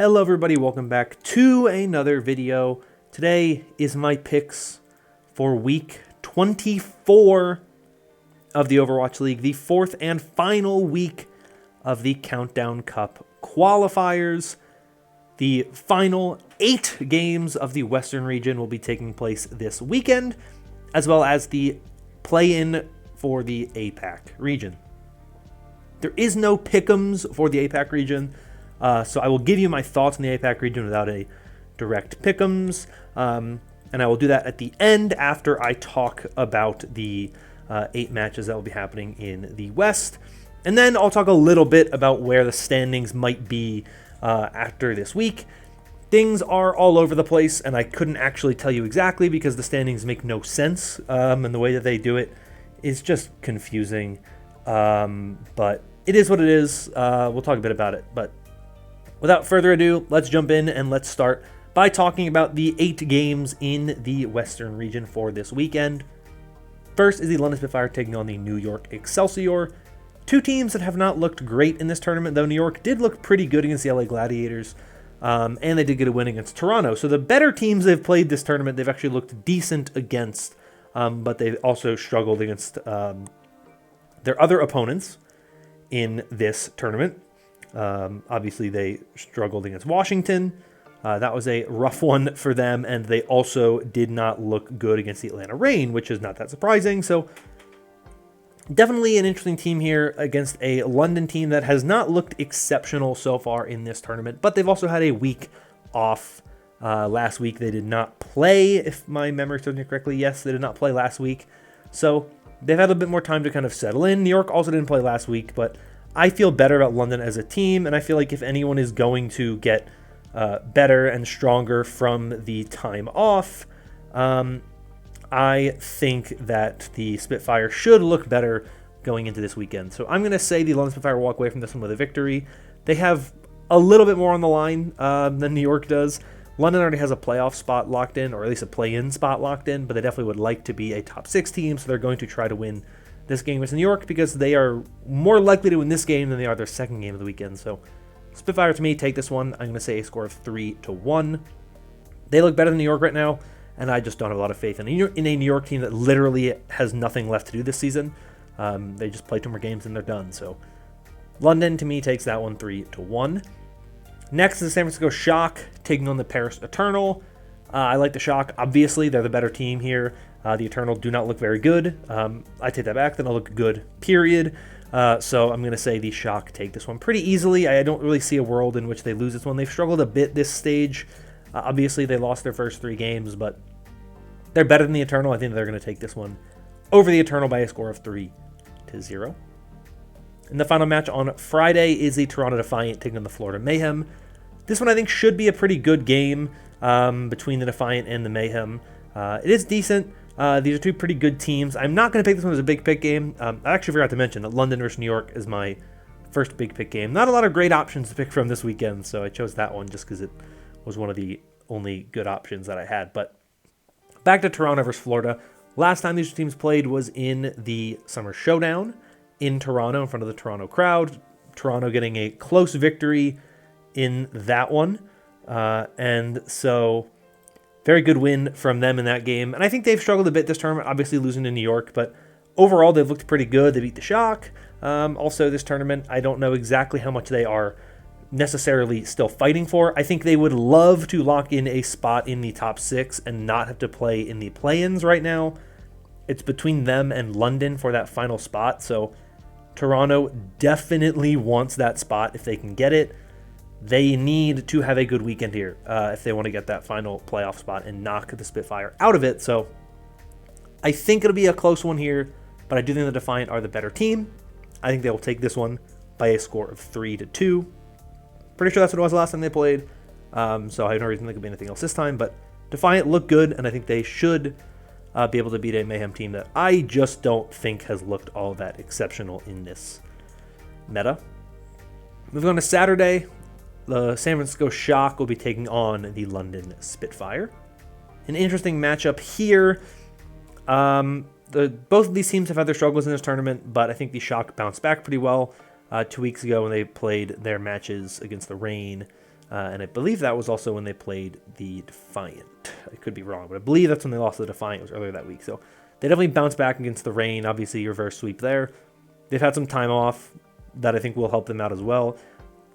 Hello everybody, welcome back to another video. Today is my picks for week 24 of the Overwatch League, the fourth and final week of the Countdown Cup qualifiers. The final 8 games of the Western region will be taking place this weekend, as well as the play-in for the APAC region. There is no pick'ems for the APAC region, so I will give you my thoughts on the APAC region without a direct pick'ems, and I will do that at the end after I talk about the 8 matches that will be happening in the West. And then I'll talk a little bit about where the standings might be after this week. Things are all over the place, and I couldn't actually tell you exactly because the standings make no sense, and the way that they do it is just confusing, but it is what it is. We'll talk a bit about it, but without further ado, let's jump in and let's start by talking about the 8 games in the Western region for this weekend. First is the London Spitfire taking on the New York Excelsior. Two teams that have not looked great in this tournament, though New York did look pretty good against the LA Gladiators, and they did get a win against Toronto. So the better teams they've played this tournament, they've actually looked decent against, but they've also struggled against their other opponents in this tournament. Obviously, they struggled against Washington. That was a rough one for them, and they also did not look good against the Atlanta Reign, which is not that surprising. So definitely an interesting team here against a London team that has not looked exceptional so far in this tournament, but they've also had a week off. Last week they did not play, if my memory serves me correctly. Yes, they did not play last week. So they've had a bit more time to kind of settle in. New York also didn't play last week, but I feel better about London as a team, and I feel like if anyone is going to get better and stronger from the time off, I think that the Spitfire should look better going into this weekend. So I'm going to say the London Spitfire walk away from this one with a victory. They have a little bit more on the line than New York does. London already has a playoff spot locked in, or at least a play-in spot locked in, but they definitely would like to be a top 6 team, so they're going to try to win this game with New York because they are more likely to win this game than they are their second game of the weekend. So Spitfire, to me, take this one. I'm going to say a score of 3-1. They look better than New York right now, and I just don't have a lot of faith in a New York team that literally has nothing left to do this season. They just play 2 more games and they're done. So London, to me, takes that one 3-1. Next is the San Francisco Shock taking on the Paris Eternal. I like the Shock. Obviously, they're the better team here. The Eternal do not look very good. I take that back. They don't look good, period. So I'm going to say the Shock take this one pretty easily. I don't really see a world in which they lose this one. They've struggled a bit this stage. Obviously, they lost their first 3 games, but they're better than the Eternal. I think they're going to take this one over the Eternal by a score of 3-0. And the final match on Friday is the Toronto Defiant taking on the Florida Mayhem. This one I think should be a pretty good game between the Defiant and the Mayhem. It is decent. These are 2 pretty good teams. I'm not going to pick this one as a big pick game. I actually forgot to mention that London versus New York is my first big pick game. Not a lot of great options to pick from this weekend, so I chose that one just because it was one of the only good options that I had. But back to Toronto versus Florida. Last time these 2 teams played was in the Summer Showdown in Toronto in front of the Toronto crowd. Toronto getting a close victory in that one. And so very good win from them in that game. And I think they've struggled a bit this tournament, obviously losing to New York, but overall they've looked pretty good. They beat the Shock. Also this tournament, I don't know exactly how much they are necessarily still fighting for. I think they would love to lock in a spot in the top 6 and not have to play in the play-ins right now. It's between them and London for that final spot, so Toronto definitely wants that spot if they can get it. They need to have a good weekend here if they want to get that final playoff spot and knock the Spitfire out of it. So I think it'll be a close one here, but I do think the Defiant are the better team. I think they will take this one by a score of 3-2. Pretty sure that's what it was last time they played, so I have no reason it could be anything else this time. But Defiant look good, and I think they should be able to beat a Mayhem team that I just don't think has looked all that exceptional in this meta. Moving on to Saturday, the San Francisco Shock will be taking on the London Spitfire. An interesting matchup here. Both of these teams have had their struggles in this tournament, but I think the Shock bounced back pretty well 2 weeks ago when they played their matches against the Reign And I believe that was also when they played the Defiant. I could be wrong, but I believe that's when they lost to the Defiant. It was earlier that week. So they definitely bounced back against the rain. Obviously, reverse sweep there. They've had some time off that I think will help them out as well.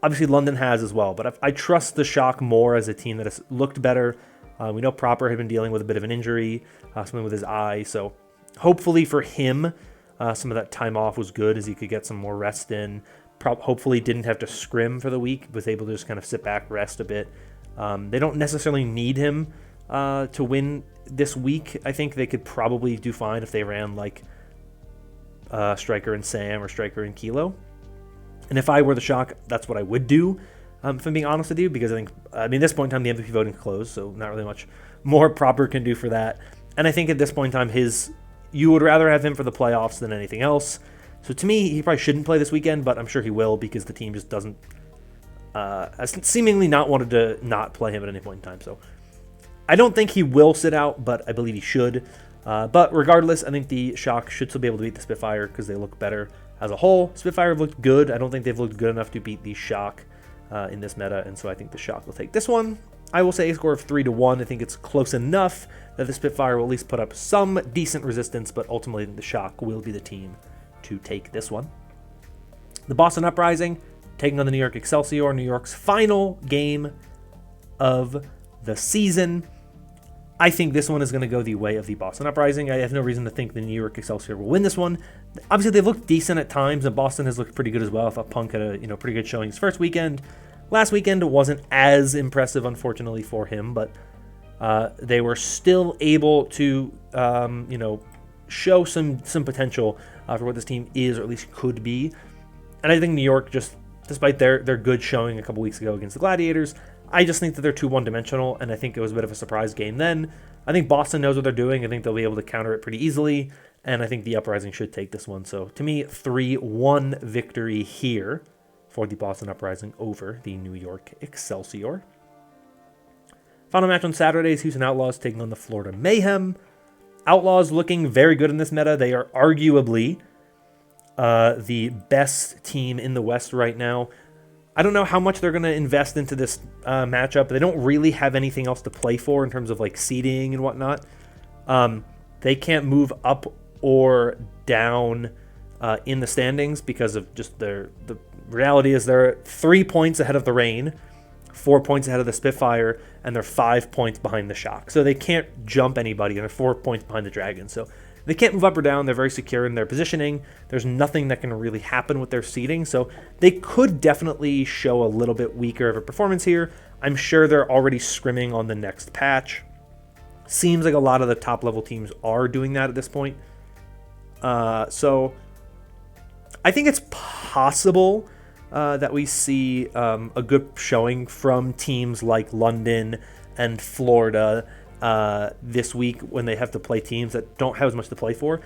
Obviously, London has as well, but I trust the Shock more as a team that has looked better. We know Proper had been dealing with a bit of an injury, something with his eye. So hopefully for him, some of that time off was good as he could get some more rest in. Hopefully didn't have to scrim for the week, was able to just kind of sit back, rest a bit. They don't necessarily need him to win this week. I think they could probably do fine if they ran like Striker and Sam or Striker and Kilo. And if I were the Shock, that's what I would do, if I'm being honest with you, because at this point in time, the MVP voting is closed, so not really much more Proper can do for that. And I think at this point in time, you would rather have him for the playoffs than anything else. So to me, he probably shouldn't play this weekend, but I'm sure he will because the team just doesn't, has seemingly not wanted to not play him at any point in time. So I don't think he will sit out, but I believe he should. But regardless, I think the Shock should still be able to beat the Spitfire because they look better as a whole. Spitfire have looked good. I don't think they've looked good enough to beat the Shock in this meta, and so I think the Shock will take this one. I will say a score of 3-1. I think it's close enough that the Spitfire will at least put up some decent resistance, but ultimately the Shock will be the team to take this one. The Boston Uprising taking on the New York Excelsior, New York's final game of the season. I think this one is going to go the way of the Boston Uprising. I have no reason to think the New York Excelsior will win this one. Obviously, they've looked decent at times, and Boston has looked pretty good as well. I thought Punk had a pretty good showing his first weekend. Last weekend wasn't as impressive, unfortunately, for him, but they were still able to show some potential for what this team is, or at least could be. And I think New York, just despite their good showing a couple weeks ago against the Gladiators, I just think that they're too one-dimensional, and I think it was a bit of a surprise game then. I think Boston knows what they're doing. I think they'll be able to counter it pretty easily, and I think the Uprising should take this one. So to me, 3-1 victory here for the Boston Uprising over the New York Excelsior. Final match on Saturday is Houston Outlaws taking on the Florida Mayhem. Outlaws looking very good in this meta. They are arguably the best team in the West right now. I don't know how much they're going to invest into this matchup. They don't really have anything else to play for in terms of like seeding and whatnot. They can't move up or down in the standings because of just the reality is they're 3 points ahead of the Rain, 4 points ahead of the Spitfire, and they're 5 points behind the Shock. So they can't jump anybody, and they're 4 points behind the Dragon. So they can't move up or down. They're very secure in their positioning. There's nothing that can really happen with their seeding. So they could definitely show a little bit weaker of a performance here. I'm sure they're already scrimming on the next patch. Seems like a lot of the top level teams are doing that at this point. So I think it's possible that we see a good showing from teams like London and Florida this week when they have to play teams that don't have as much to play for.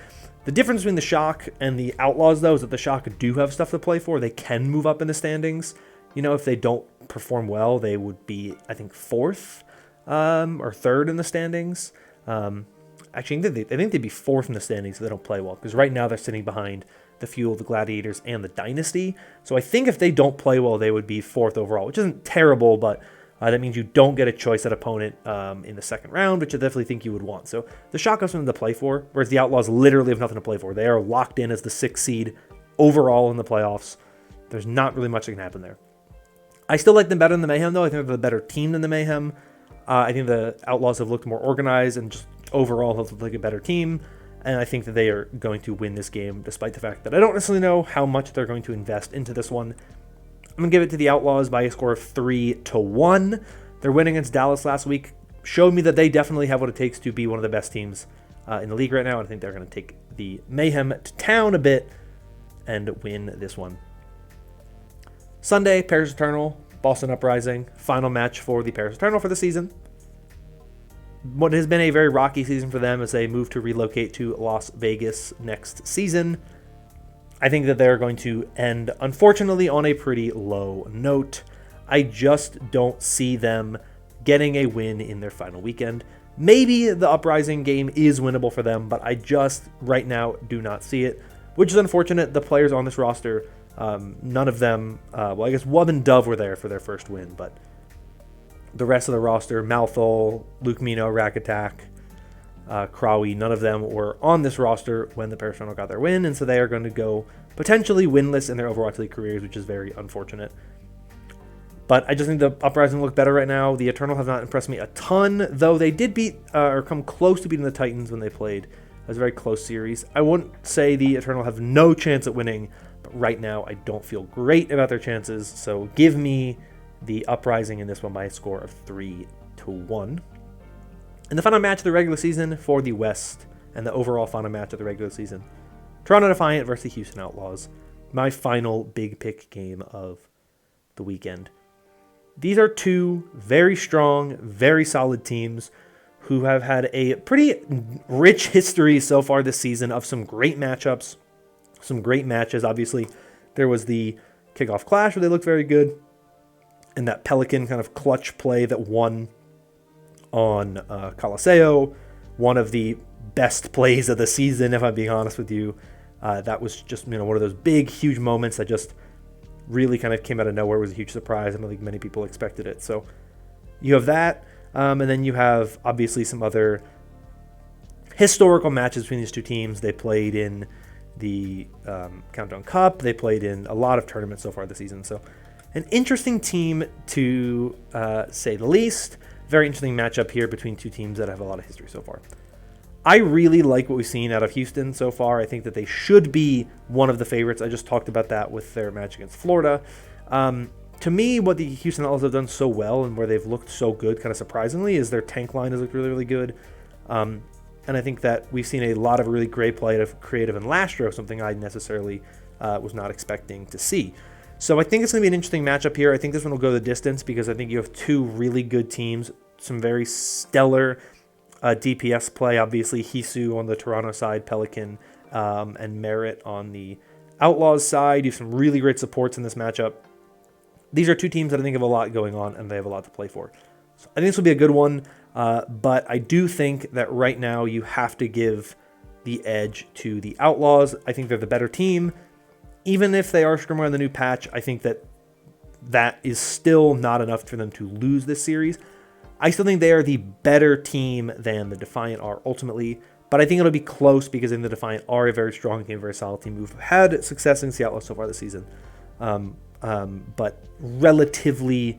The difference between the Shock and the Outlaws, though, is that the Shock do have stuff to play for. They can move up in the standings. You know, if they don't perform well, they would be, I think, 4th or 3rd in the standings. Actually, I think they'd be 4th in the standings if they don't play well, because right now they're sitting behind the Fuel, the Gladiators, and the Dynasty. So I think if they don't play well, they would be 4th overall, which isn't terrible, but that means you don't get a choice at opponent in the second round, which I definitely think you would want. So the Shock have something to play for, whereas the Outlaws literally have nothing to play for. They are locked in as the 6th seed overall in the playoffs. There's not really much that can happen there. I still like them better than the Mayhem, though. I think they're the better team than the Mayhem. I think the Outlaws have looked more organized and just overall have looked like a better team. And I think that they are going to win this game, despite the fact that I don't necessarily know how much they're going to invest into this one. I'm going to give it to the Outlaws by a score of 3-1. Their win against Dallas last week showed me that they definitely have what it takes to be one of the best teams in the league right now. I think they're going to take the Mayhem to town a bit and win this one. Sunday, Paris Eternal, Boston Uprising. Final match for the Paris Eternal for the season. What has been a very rocky season for them as they move to relocate to Las Vegas next season. I think that they're going to end, unfortunately, on a pretty low note. I just don't see them getting a win in their final weekend. Maybe the Uprising game is winnable for them, but I just, right now, do not see it, which is unfortunate. The players on this roster, none of them, well, I guess Wub and Dove were there for their first win, but the rest of the roster, Malthol, Luke Mino, Rack Attack, Krawi, none of them were on this roster when the Paris Toronto got their win, and so they are going to go potentially winless in their Overwatch League careers, which is very unfortunate. But I just think the Uprising look better right now. The Eternal have not impressed me a ton, though they did beat or come close to beating the Titans when they played. It was a very close series. I wouldn't say the Eternal have no chance at winning, but right now I don't feel great about their chances. So give me the Uprising in this one by a score of 3-1. And the final match of the regular season for the West, and the overall final match of the regular season, Toronto Defiant versus the Houston Outlaws. My final big pick game of the weekend. These are two very strong, very solid teams who have had a pretty rich history so far this season of some great matchups, some great matches. Obviously, there was the kickoff clash where they looked very good, and that Pelican kind of clutch play that won on Colosseo, one of the best plays of the season, if I'm being honest with you. That was just one of those big, huge moments that just really kind of came out of nowhere. It was a huge surprise. I don't think many people expected it. So you have that, and then you have obviously some other historical matches between these two teams. They played in the Countdown Cup. They played in a lot of tournaments so far this season. So an interesting team to say the least. Very interesting matchup here between two teams that have a lot of history so far. I really like what we've seen out of Houston so far. I think that they should be one of the favorites. I just talked about that with their match against Florida. To me, what the Houston Outlaws have done so well and where they've looked so good, kind of surprisingly, is their tank line has looked really, really good. And I think that we've seen a lot of really great play out of Creative and Lastro, something I necessarily was not expecting to see. So I think it's going to be an interesting matchup here. I think this one will go the distance because I think you have two really good teams, some very stellar DPS play. Obviously, Hisu on the Toronto side, Pelican, and Merritt on the Outlaws side. You have some really great supports in this matchup. These are two teams that I think have a lot going on, and they have a lot to play for. So I think this will be a good one, but I do think that right now you have to give the edge to the Outlaws. I think they're the better team. Even if they are stronger on the new patch, I think that that is still not enough for them to lose this series. I still think they are the better team than the Defiant are ultimately, but I think it'll be close because I think the Defiant are a very strong team, a very solid team who've had success in Seattle so far this season, but relatively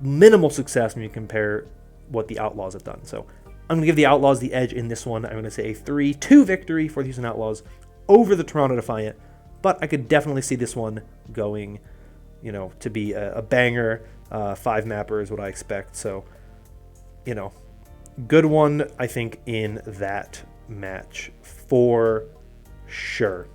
minimal success when you compare what the Outlaws have done. So I'm going to give the Outlaws the edge in this one. I'm going to say a 3-2 victory for the Houston Outlaws over the Toronto Defiant, but I could definitely see this one going, to be a banger. 5-mapper is what I expect. So, good one, I think, in that match for sure.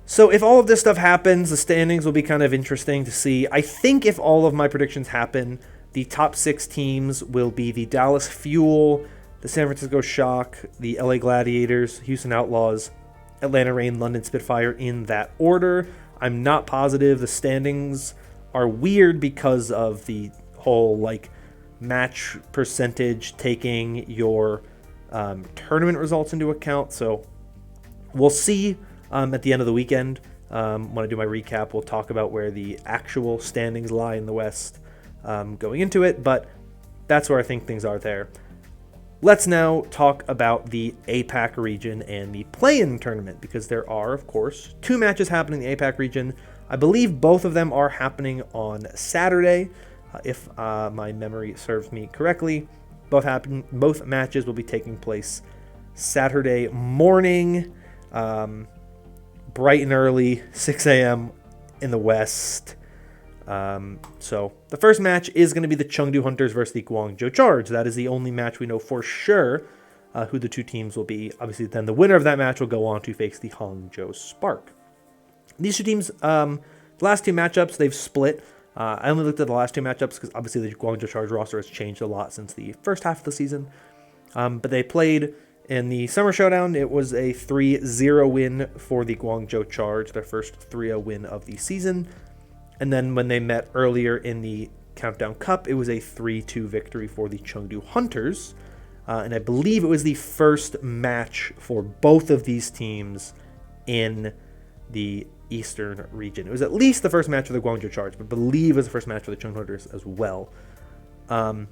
So if all of this stuff happens, the standings will be kind of interesting to see. I think if all of my predictions happen, the top 6 teams will be the Dallas Fuel, the San Francisco Shock, the LA Gladiators, Houston Outlaws, Atlanta Reign, London Spitfire, in that order. I'm not positive. The standings are weird because of the whole, match percentage taking your tournament results into account. So we'll see at the end of the weekend. When I do my recap, we'll talk about where the actual standings lie in the West going into it, but that's where I think things are there. Let's now talk about the APAC region and the play-in tournament, because there are, of course, 2 matches happening in the APAC region. I believe both of them are happening on Saturday, if my memory serves me correctly. Both matches will be taking place Saturday morning, bright and early, 6 a.m. in the West. So the first match is going to be the Chengdu Hunters versus the Guangzhou Charge. That is the only match we know for sure who the two teams will be. Obviously, then the winner of that match will go on to face the Hangzhou Spark. These two teams, the last 2 matchups, they've split. I only looked at the last 2 matchups because obviously the Guangzhou Charge roster has changed a lot since the first half of the season. But they played in the Summer Showdown. It was a 3-0 win for the Guangzhou Charge, their first 3-0 win of the season. And then when they met earlier in the Countdown Cup, it was a 3-2 victory for the Chengdu Hunters. And I believe it was the first match for both of these teams in the Eastern region. It was at least the first match for the Guangzhou Charge, but I believe it was the first match for the Chengdu Hunters as well. And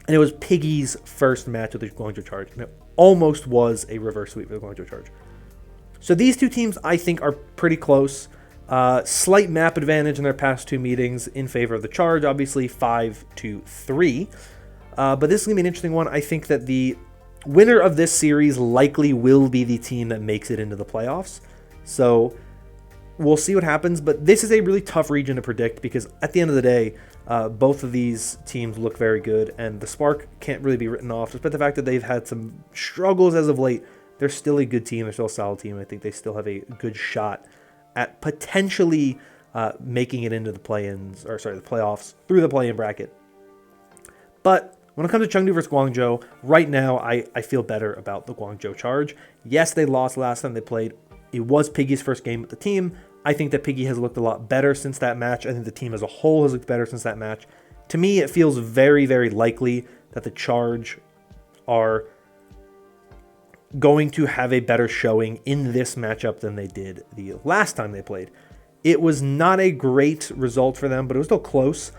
it was Piggy's first match with the Guangzhou Charge, and it almost was a reverse sweep for the Guangzhou Charge. So these two teams, I think, are pretty close. Slight map advantage in their past two meetings in favor of the Charge, obviously 5-3. But this is going to be an interesting one. I think that the winner of this series likely will be the team that makes it into the playoffs. So we'll see what happens. But this is a really tough region to predict because at the end of the day, both of these teams look very good. And the Spark can't really be written off, despite the fact that they've had some struggles as of late. They're still a good team. They're still a solid team. I think they still have a good shot at potentially making it into the play-ins, or sorry, the playoffs through the play-in bracket. But when it comes to Chengdu versus Guangzhou, right now I feel better about the Guangzhou Charge. Yes, they lost last time they played. It was Piggy's first game with the team. I think that Piggy has looked a lot better since that match. I think the team as a whole has looked better since that match. To me, it feels very, very likely that the Charge are going to have a better showing in this matchup than they did the last time they played. It was not a great result for them, but it was still close.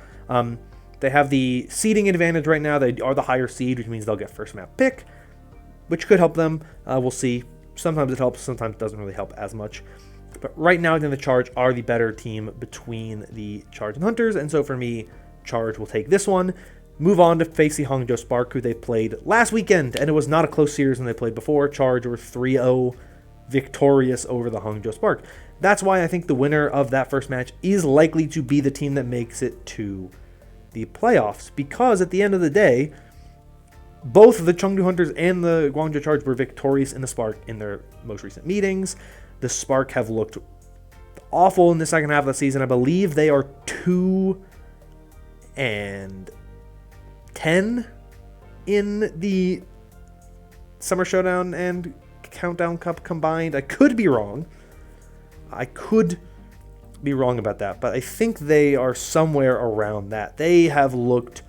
They have the seeding advantage right now. They are the higher seed, which means they'll get first map pick, which could help them. We'll see. Sometimes it helps, sometimes it doesn't really help as much. But right now, I think the Charge are the better team between the Charge and Hunters, and so for me, Charge will take this one. Move on to face the Hangzhou Spark, who they played last weekend, and it was not a close series when they played before. Charge were 3-0 victorious over the Hangzhou Spark. That's why I think the winner of that first match is likely to be the team that makes it to the playoffs, because at the end of the day, both the Chengdu Hunters and the Guangzhou Charge were victorious in the Spark in their most recent meetings. The Spark have looked awful in the second half of the season. I believe they are 2-10 in the Summer Showdown and Countdown Cup combined. I could be wrong. I could be wrong about that, but I think they are somewhere around that. They have looked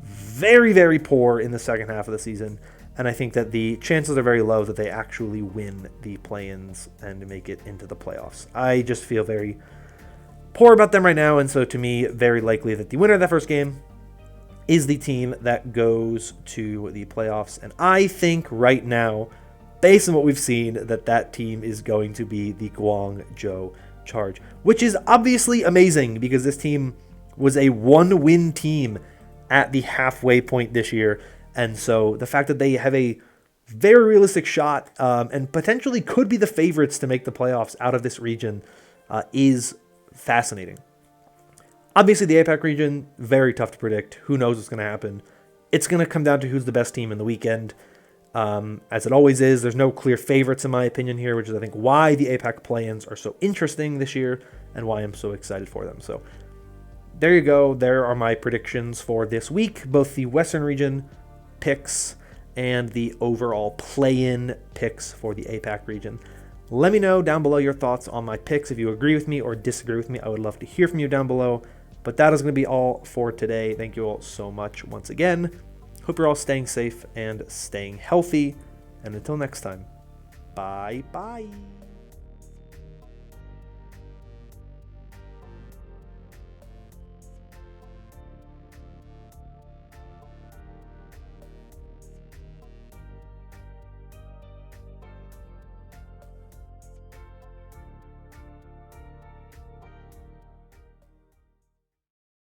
very, very poor in the second half of the season, and I think that the chances are very low that they actually win the play-ins and make it into the playoffs. I just feel very poor about them right now, and so to me, very likely that the winner of that first game is the team that goes to the playoffs. And I think right now, based on what we've seen, that team is going to be the Guangzhou Charge, which is obviously amazing because this team was a one-win team at the halfway point this year. And so the fact that they have a very realistic shot and potentially could be the favorites to make the playoffs out of this region is fascinating. Obviously, the APAC region, very tough to predict. Who knows what's going to happen? It's going to come down to who's the best team in the weekend. As it always is, there's no clear favorites in my opinion here, which is I think why the APAC play-ins are so interesting this year and why I'm so excited for them. So there you go. There are my predictions for this week, both the Western region picks and the overall play-in picks for the APAC region. Let me know down below your thoughts on my picks. If you agree with me or disagree with me, I would love to hear from you down below. But that is going to be all for today. Thank you all so much once again. Hope you're all staying safe and staying healthy. And until next time, bye-bye.